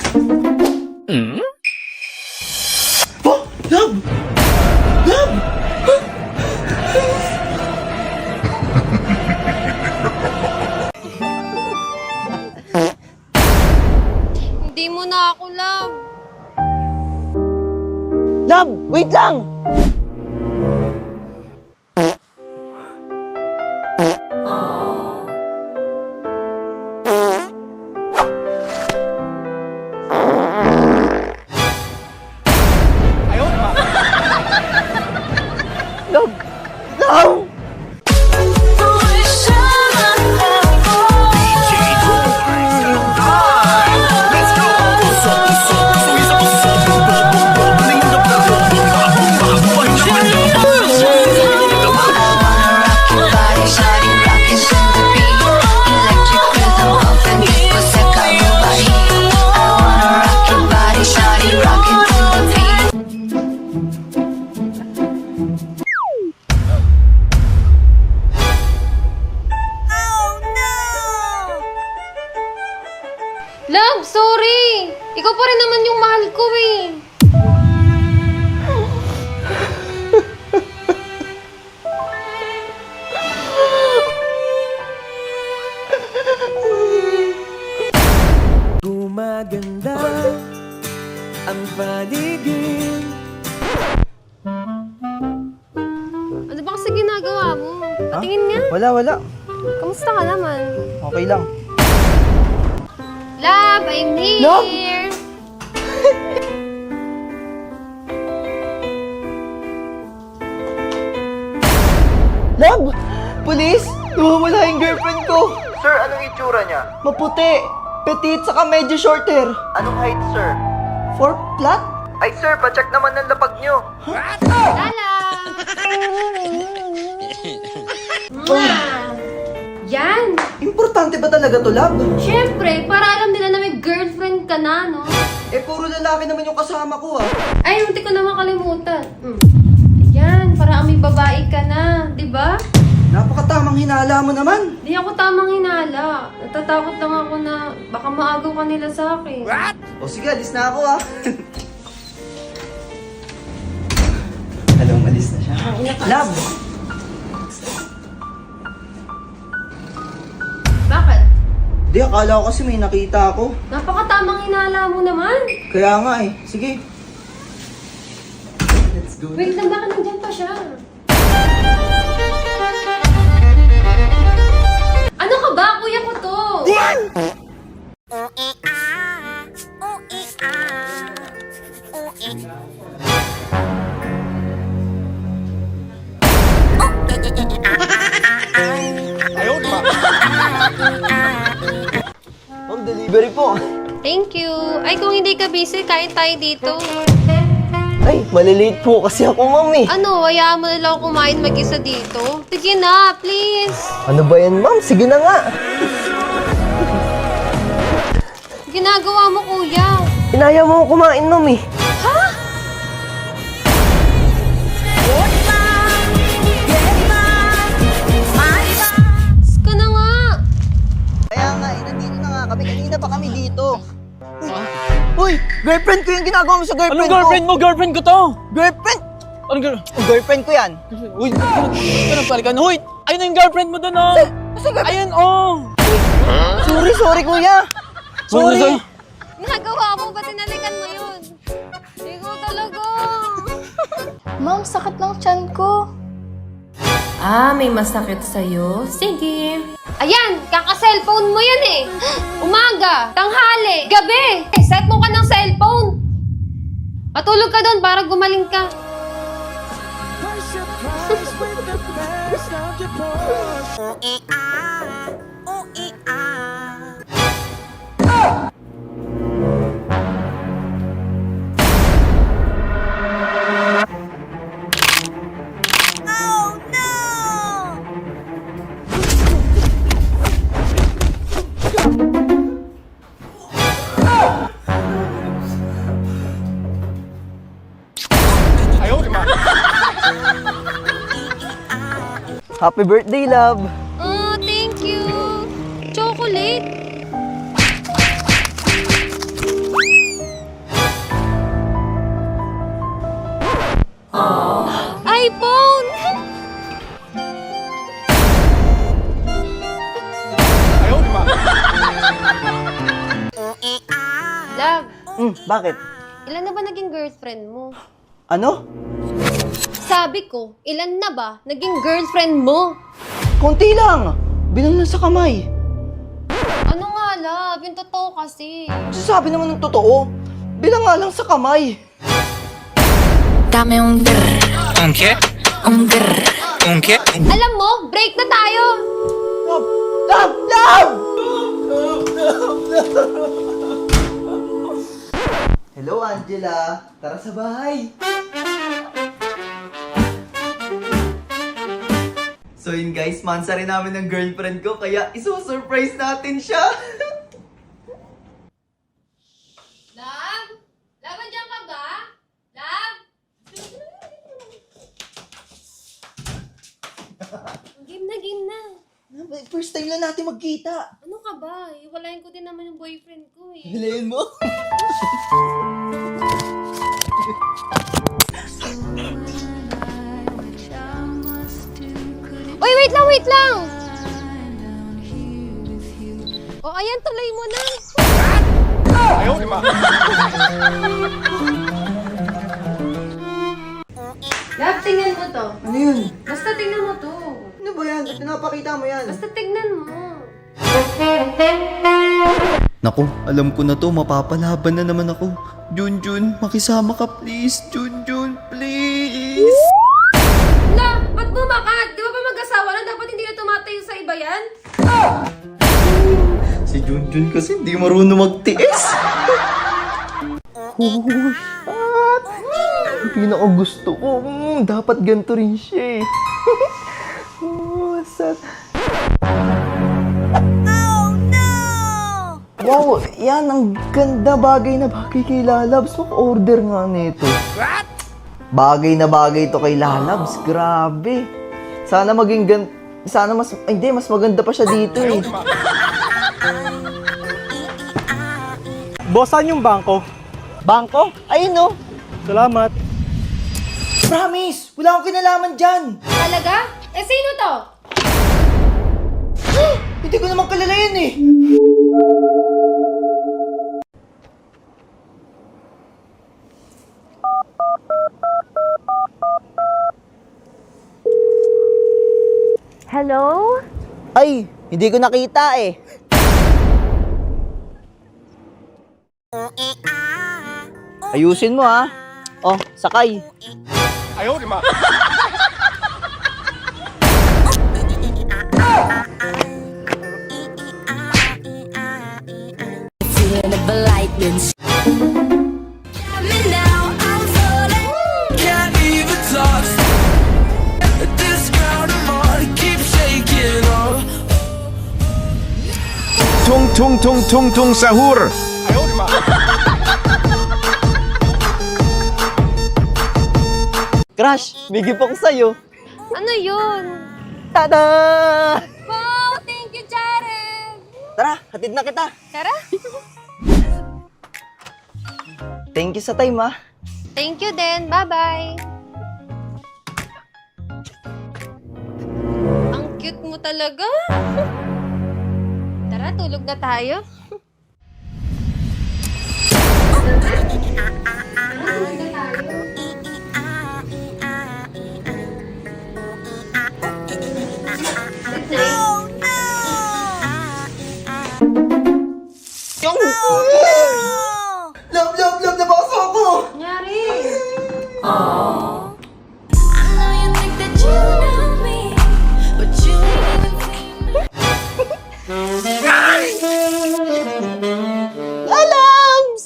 Oh, love! Love! Hindi mo na ako love. Love, wait lang! Love! Love! Love, sorry! Ikaw pa rin naman yung mahal ko eh. Gumaganda ang paligid. Ano ba kasi ginagawa mo? Patingin nga. Wala. Kamusta ka naman? Okay lang. Love, I'm here! Love? Love! Police! Nawawala yung girlfriend ko! Sir, anong itsura niya? Maputi! Petite saka medyo short hair! Anong height, sir? 4 flat? Ay, sir, pacheck naman ng lapag niyo. Lala! Yan! Importante ba talaga to, Love? Siyempre, para alam nila na may girlfriend ka na, no? Eh, puro lalaki naman yung kasama ko, ah. Ay, hindi ko naman kalimutan. Yan, para may babae ka na, di ba? Napakatamang hinala mo naman. Di ako tamang hinala. Natatakot lang ako na baka maagaw ka nila sa akin. O sige, alis na ako, ah. Alam, alis na siya. Love! Bakit? Di, akala ko kasi may nakita ako. Napakatamang hinala mo naman. Kaya nga eh. Sige. Let's go. Wait lang, bakit nandyan pa siya? Ano ka ba? Kuya ko to. Ma'am, delivery po. Thank you. Ay, kung hindi ka busy, kain tayo dito. Ay, malilate po kasi ako, ma'am eh. Ano, hayaan mo na lang ako kumain mag-isa dito? Sige na, please. Ano ba yan, ma'am? Sige na nga. Ginagawa mo, kuya. Inaya mo ako kumain, ma'am eh. Ha? Ka na nga. Kaya nga, nandito na nga kami. Kanina pa kami dito. Uy, girlfriend ko yung ginagawa mo sa girlfriend Anong girlfriend mo? Girlfriend ko to! Girlfriend? Anong girl? Girlfriend ko yan. Uy, ganun palikan. Uy, ayun na yung girlfriend mo doon, oh! Kasi girlfriend? Ayun, oh! Sorry, kuya. Sorry. Nagawa mo, ba't tinalikan mo yun? Ikaw talaga. Ma'am, sakit ng tiyan ko. Ah, may masakit sa'yo? Sige. Ayan, kaka-cellphone mo yan eh. Umaga, tanghali, gabi. Set mo ka ng cellphone. Patulog ka doon para gumaling ka. Happy birthday, love. Oh, thank you. Chocolate. Love, Bakit? ilan na ba naging girlfriend mo? Ano? Sabi ko, ilan na ba naging girlfriend mo? Konti lang. Bilang lang sa kamay. Ano nga, love? Yung totoo kasi. Sabi naman ng totoo. Bilang nga lang sa kamay. Dame un grr, ¿Un qué? un grr. ¿Un qué? Alam mo, break na tayo! Love! Love! Hello, Angela. Tara sa bahay. So yun guys, mansa rin namin ng girlfriend ko, kaya iso-surprise natin siya. Love? Love, andyan ka ba? Love? Game na, game na. First time lang natin magkita. Ano ka ba? Iwalayin ko din naman yung boyfriend ko eh. Hilayin mo. Uy, wait lang, wait lang! O, ayan, tuloy mo na. Love, tingnan mo to. Ano yun? Basta tingnan mo to. Ano ba yan? Ba't pinapakita mo yan? Basta tingnan mo. Naku, alam ko na to, mapapalaban na naman ako. Junjun, makisama ka please. Junjun, please. La, ba't bumakat? Di ba ba mag-asawa na? Dapat hindi na tumatayo sa iba yan? Si Junjun kasi hindi marunong magtiis. Pinaka-gusto ko. Dapat ganito rin siya eh. Wow, yan ang ganda, bagay na bagay kay Lalabs. Mag-order nga nito. Bagay na bagay to kay Lalabs. Grabe. Sana maging sana mas, ay, hindi, mas maganda pa siya dito eh. Boss, saan yung bangko? Bangko? Ayun no. Salamat. Promise, wala akong kinalaman dyan. Talaga? Eh, sino to? Hindi ko naman kilala yan eh. Hello? Ay, hindi ko nakita eh. Ayusin mo ha. Oh, sakay. Feeling of lightning. Now I'm falling. Can't even talk. This ground I'm on keeps shaking up. Tung tung tung tung tung sahur. Crush, may gift ako sa'yo. Ano yun? Tada! Wow, thank you, Jared! Tara, hatid na kita. Tara. Thank you sa time ha. Thank you din. Bye-bye. Ang cute mo talaga. Tara, tulog na tayo. Love, love, love, nabaso ako! Nangyari? I know you think that you know me, but you ain't even seen me. Lalabs!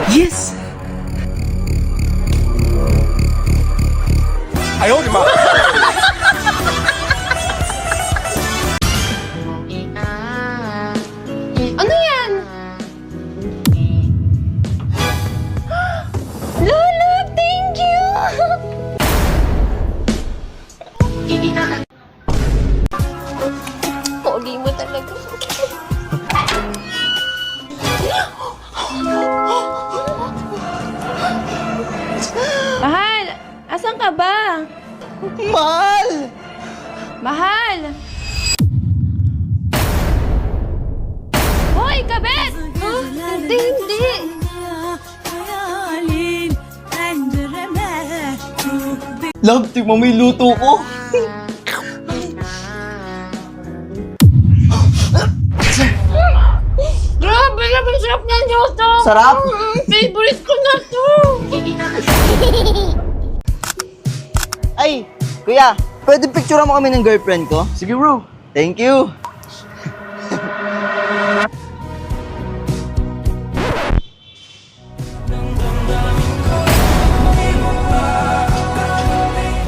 Yes! Ano yan? Mahal! Mahal! Hoy, kabet! Huh? Hindi. Love, tingnan mo yung luto ko. Grabe naman sarap ng luto! Sarap? Favorite ko na to! Ay, kuya, pwede picture mo kami ng girlfriend ko? Sige bro. Thank you.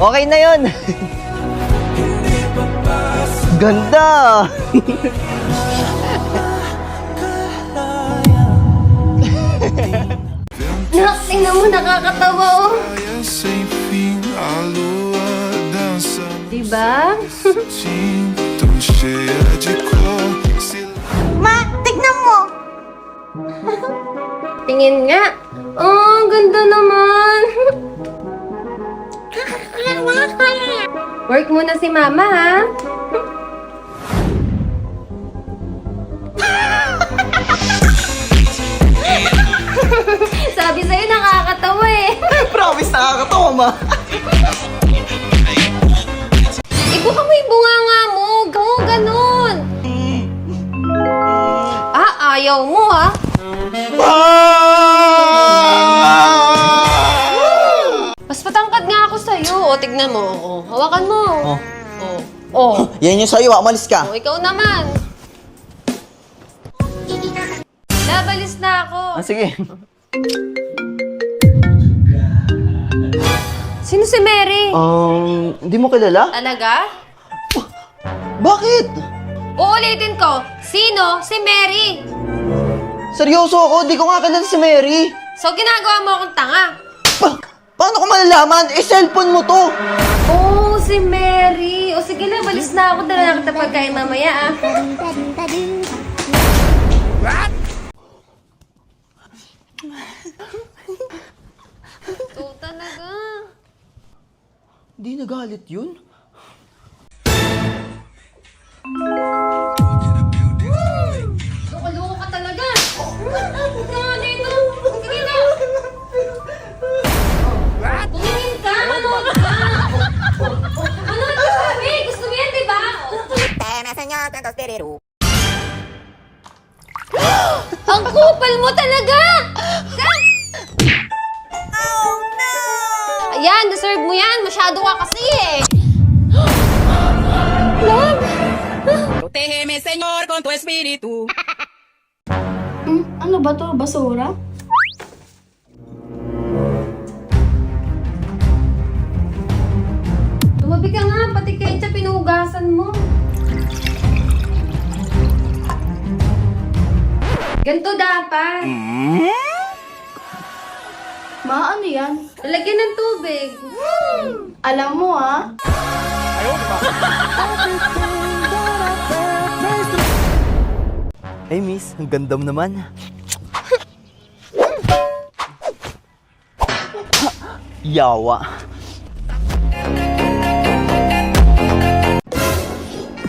Okay na yun. Ganda. Nak, tingnan mo, nakakatawa oh. sem fim, a lua dança Diba? tão cheia de cor. Tingin nga. Oh, ang ganda naman. Work muna si mama, ha? Sabi sa'yo, nakakatawa eh. Promise, nakakatawa ma. Ibuka mo yung bunganga mo. Ganun. Ah, ayaw mo, ha? Mas patangkad nga ako sa'yo. O, tignan mo. O, hawakan mo. O. Yan yung sa'yo, umalis ka. O, ikaw naman. Labalis na ako. Sige. Sino si Mary? Hindi mo kilala? Talaga? Bakit? Uulitin ko. Sino si Mary? Seryoso ako, di ko nga kilala si Mary. So, ginagawa mo akong tanga. Paano ko malalaman? Cellphone mo to. Oh, si Mary. O sige na, balis na ako. Dala na kita pagkain mamaya, ah. Ito talaga. Di nagalit yun. Loko-loko ka talaga. Ito nga dito. Sige na. Tumingin ka. Ano ka? Ano ito sabi? Gusto mo yan, di ba? Ang kupal mo talaga! Oh no! Ayan, deserve mo yan. Masyado ka kasi eh. Love! Protégeme, Señor, con tu espíritu. Ano ba to? Basura? Tumabi ka nga, pati ketchup pinuhugasan mo. Ganto dapat. Ma, ano yan? Lalagyan ng tubig. Alam mo ah. Hey miss, ang ganda mo naman. Yawa.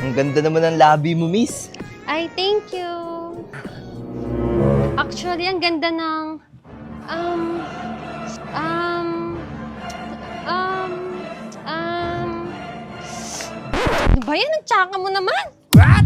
Ang ganda naman ng labi mo, miss. Ay, thank you. Actually, ang ganda ng... Ano ba yan? Ang tsaka mo naman. What?